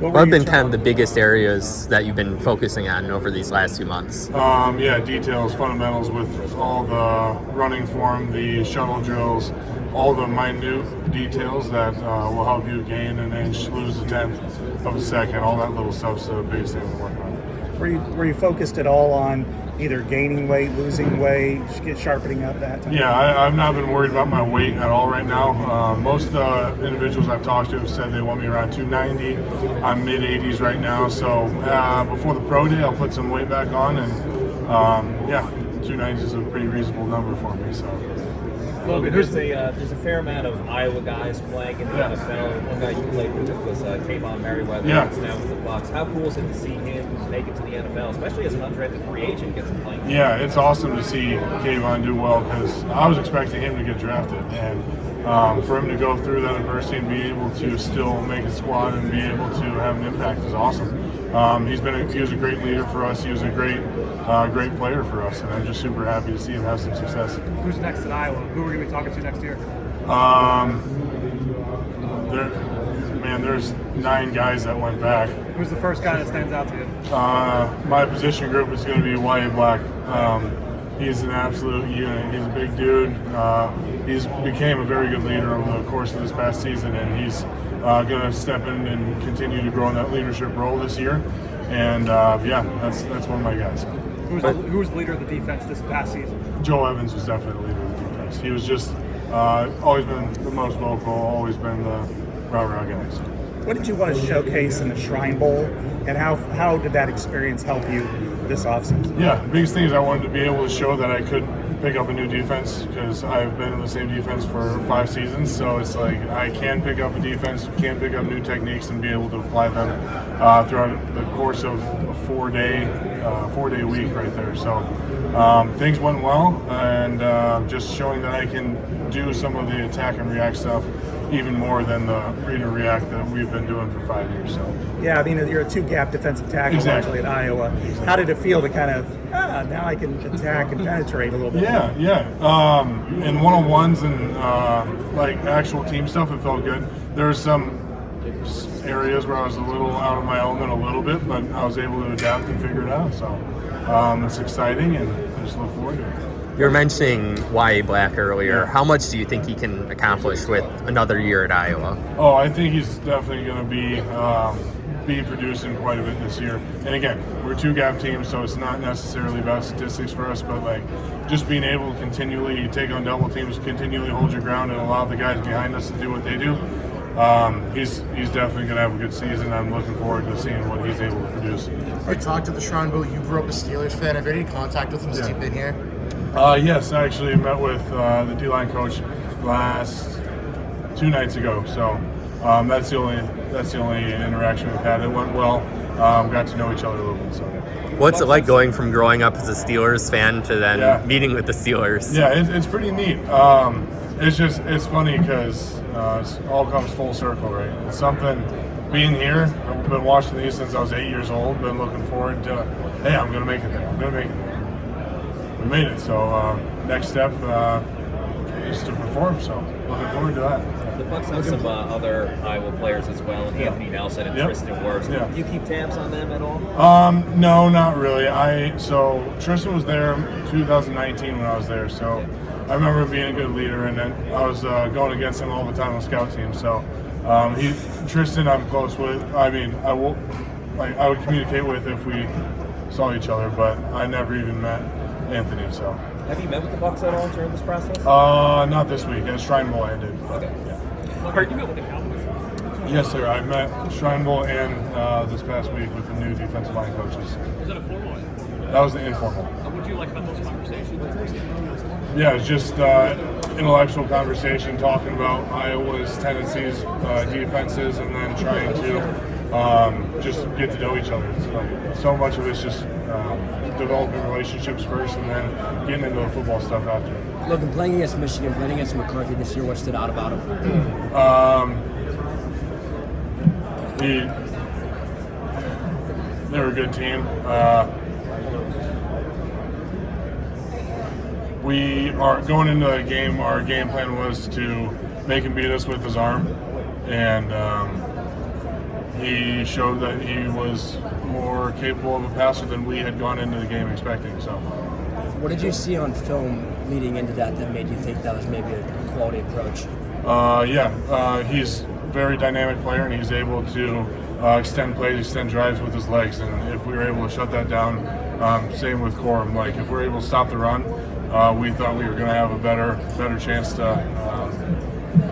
What have been kind of the biggest areas that you've been focusing on over these last 2 months? Details, fundamentals with all the running form, the shuttle drills, all the minute details that will help you gain an inch, lose a tenth of a second. All that little stuff's the biggest thing to work on. Were you focused at all on either gaining weight, losing weight, sharpening up that time? Yeah, I've not been worried about my weight at all right now. Most of the individuals I've talked to have said they want me around 290. I'm mid-80s right now, so before the pro day, I'll put some weight back on, and 290 is a pretty reasonable number for me. So. Logan, there's a fair amount of Iowa guys playing in the NFL. One guy you played with was Kayvon Merriweather. Yeah. He's now with the Bucs. How cool is it to see him make it to the NFL, especially as an undrafted free agent, get some playing? Yeah, it's awesome to see Kayvon do well because I was expecting him to get drafted, and for him to go through that adversity and be able to still make a squad and be able to have an impact is awesome. He was a great leader for us. He was a great player for us, and I'm just super happy to see him have some success. Who's next at Iowa? Who are we going to be talking to next year? There's 9 guys that went back. Who's the first guy that stands out to you? My position group is going to be Wyatt Black. He's an absolute unit. He's a big dude. He's became a very good leader over the course of this past season, and he's going to step in and continue to grow in that leadership role this year. And that's one of my guys. Who was the leader of the defense this past season? Joe Evans was definitely the leader of the defense. He was just always been the most vocal, always been the rah-rah guy. So. What did you want to showcase in the Shrine Bowl, and how did that experience help you this offseason? Yeah, the biggest thing is I wanted to be able to show that I could pick up a new defense because I've been in the same defense for 5 seasons. So it's like I can pick up a defense, can pick up new techniques, and be able to apply them throughout the course of a 4-day week right there. So things went well, and just showing that I can do some of the attack and react stuff even more than the read and react that we've been doing for 5 years. So yeah, I mean, you're a 2-gap defensive tackle exactly. actually at Iowa. Exactly. How did it feel to kind of now I can attack and penetrate a little bit? Yeah. In one-on-ones and like actual team stuff, it felt good. There were some areas where I was a little out of my element a little bit, but I was able to adapt and figure it out. So it's exciting, and I just look forward to it. You were mentioning Wyatt Black earlier. How much do you think he can accomplish with another year at Iowa? Oh, I think he's definitely going to be producing quite a bit this year. And again, we're a 2-gap team, so it's not necessarily about statistics for us, but like just being able to continually take on double teams, continually hold your ground, and allow the guys behind us to do what they do. He's definitely going to have a good season. I'm looking forward to seeing what he's able to produce. I talked to the Shrine Bowl. You grew up a Steelers fan. Have you had any contact with him since you've been here? Yes, I actually met with the D-line coach last 2 nights ago. So that's the only interaction we've had. It went well. Got to know each other a little bit. So. What's it like going from growing up as a Steelers fan to then meeting with the Steelers? Yeah, it's pretty neat. It's funny because it all comes full circle, right? It's something. Being here, I've been watching these since I was 8 years old. Been looking forward to, hey, I'm gonna make it there. I'm gonna make it there. We made it. So next step is to perform. So looking forward to that. The Bucs have some other Iowa players as well, and Anthony Nelson and Tristan Wirfs. Do you keep tabs on them at all? No, not really. So Tristan was there in 2019 when I was there. So I remember being a good leader, and then I was going against him all the time on the scout team. So Tristan, I'm close with. I mean, I would communicate with if we saw each other, but I never even met Anthony. So. Have you met with the Bucs at all during this process? Not this week. At Shrine Bowl, I did. Okay. Yeah. You met with the Cowboys? Yes, sir. I met Shrine Bowl and this past week with the new defensive line coaches. Was that a formal? That was the informal. What do you like about those conversations? Yeah, it's just intellectual conversation, talking about Iowa's tendencies, defenses, and then trying to just get to know each other. It's like, so much of it's just developing relationships first, and then getting into the football stuff after. Logan, playing against Michigan, playing against McCarthy this year, what stood out about him? They were a good team. We are going into the game. Our game plan was to make him beat us with his arm, and he showed that he was more capable of a passer than we had gone into the game expecting. So, What did you see on film leading into that made you think that was maybe a quality approach? He's a very dynamic player, and he's able to extend plays, extend drives with his legs. And if we were able to shut that down, same with Corum. Like if we're able to stop the run, we thought we were going to have a better chance to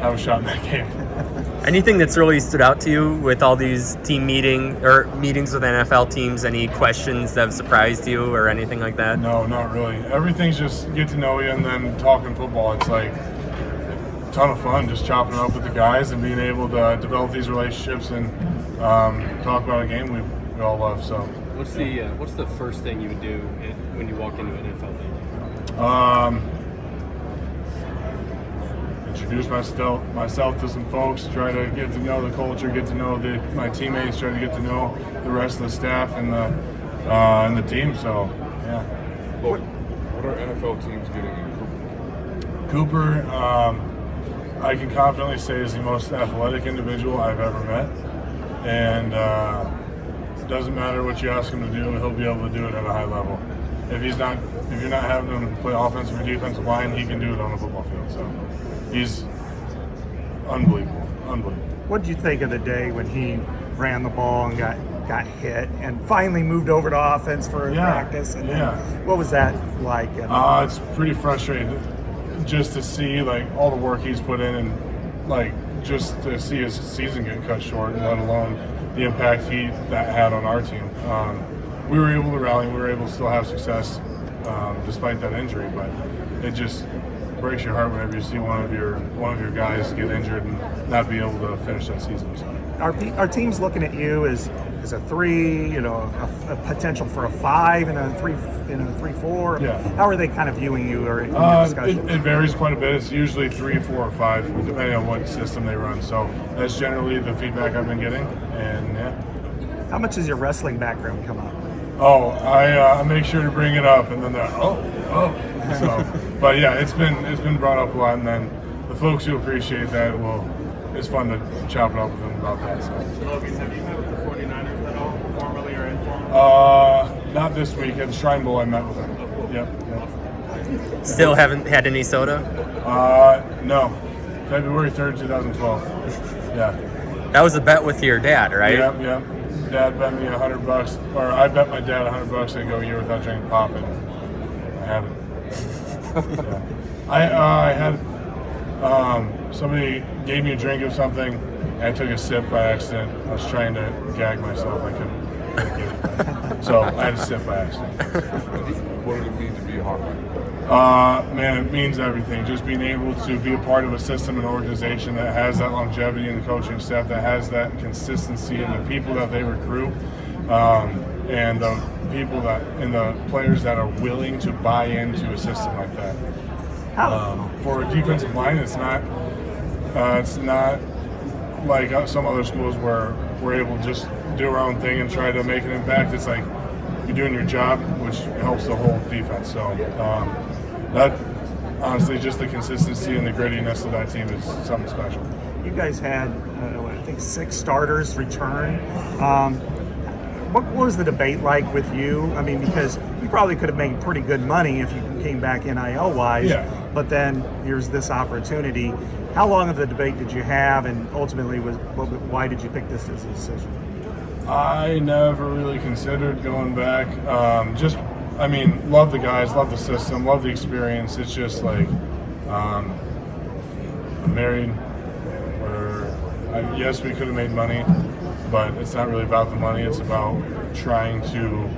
have a shot in that game. Anything that's really stood out to you with all these meetings with NFL teams? Any questions that have surprised you or anything like that? No, not really. Everything's just get to know you and then talking football. It's like a ton of fun just chopping it up with the guys and being able to develop these relationships and talk about a game we all love. So, what's the first thing you would do when you walk into an NFL game? Introduce myself to some folks, try to get to know the culture, get to know my teammates, try to get to know the rest of the staff and the team. So, yeah. What are NFL teams getting in Cooper, I can confidently say is the most athletic individual I've ever met, and it doesn't matter what you ask him to do, he'll be able to do it at a high level. If you're not having him play offensive or defensive line, he can do it on the football field. So he's unbelievable. What did you think of the day when he ran the ball and got hit and finally moved over to offense for practice? And what was that like? It's pretty frustrating just to see like all the work he's put in and like just to see his season get cut short, and let alone the impact that had on our team. We were able to rally, we were able to still have success despite that injury, but it just breaks your heart whenever you see one of your guys get injured and not be able to finish that season. So. Our team's looking at you as a 3, a potential for a 5 and a 3-4. Yeah. How are they kind of viewing you or in your discussions? It varies quite a bit. It's usually 3, 4, or 5, depending on what system they run. So that's generally the feedback I've been getting. And how much does your wrestling background come up? Oh, I make sure to bring it up, and then they're So, but yeah, it's been brought up a lot, and then the folks who appreciate that, it's fun to chop it up with them about that. So. Logan, have you met with the 49ers at all, formally or informally? Not this week. At the Shrine Bowl, I met with them. Yep. Still haven't had any soda? No. February 3rd, 2012. Yeah. That was a bet with your dad, right? Yep. Dad bet me $100, or I bet my dad $100 to go a year without drinking pop, and I haven't. Yeah. I had somebody gave me a drink of something, and I took a sip by accident. I was trying to gag myself. I couldn't get it. So I had a sip by accident. What did it mean to be a Hawkeye? Man, it means everything. Just being able to be a part of a system and organization that has that longevity in the coaching staff, that has that consistency in the people that they recruit, and the people and the players that are willing to buy into a system like that. For a defensive line, it's not like some other schools where we're able to just do our own thing and try to make an impact. It's like you're doing your job, which helps the whole defense. So that honestly, just the consistency and the grittiness of that team is something special. You guys had, I think, 6 starters return. What was the debate like with you? I mean, because you probably could have made pretty good money if you came back NIL-wise, but then here's this opportunity. How long of the debate did you have, and ultimately, why did you pick this as a decision? I never really considered going back. Love the guys, love the system, love the experience. It's just like I'm married. Yes, we could have made money, but it's not really about the money. It's about trying to.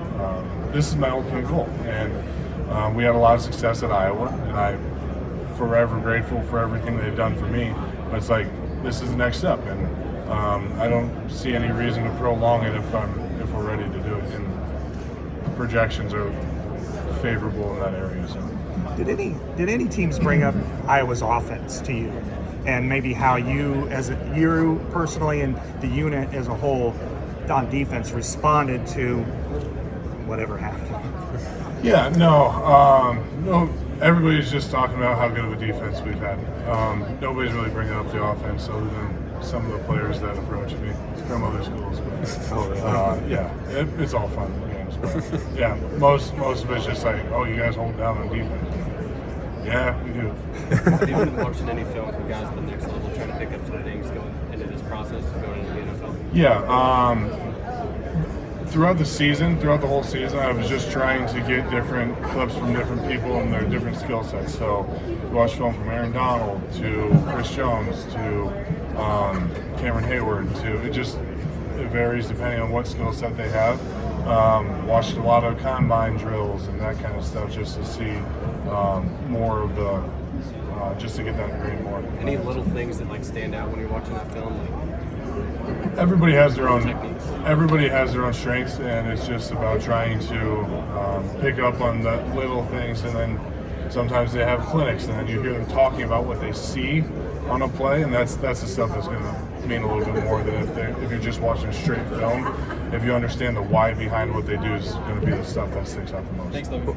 This is my ultimate goal, and we had a lot of success at Iowa, and I'm forever grateful for everything they've done for me. But it's like this is the next step, and I don't see any reason to prolong it if we're ready to do it. And projections are favorable in that area. So. Did any teams bring up Iowa's offense to you, and maybe how you personally and the unit as a whole on defense responded to whatever happened? Yeah, no. Everybody's just talking about how good of a defense we've had. Nobody's really bringing up the offense other than some of the players that approach me from other schools. But it's all fun. But, yeah, most of it's just like, oh, you guys hold down on defense. Yeah, we do. Have you been watching any film from guys at the next level trying to pick up some things going into this process, going into the NFL? Yeah. Throughout the whole season, I was just trying to get different clips from different people and their different skill sets. So, we watched film from Aaron Donald to Chris Jones to Cameron Hayward it varies depending on what skill set they have. Watched a lot of combine drills and that kind of stuff just to see more of the, just to get that grade more. Any little things that like stand out when you're watching that film? Everybody has their own techniques. Everybody has their own strengths, and it's just about trying to pick up on the little things. And then sometimes they have clinics, and then you hear them talking about what they see on a play, and that's the stuff that's going to mean a little bit more than if you're just watching straight film. If you understand the why behind what they do, is going to be the stuff that sticks out the most. Thanks, Logan.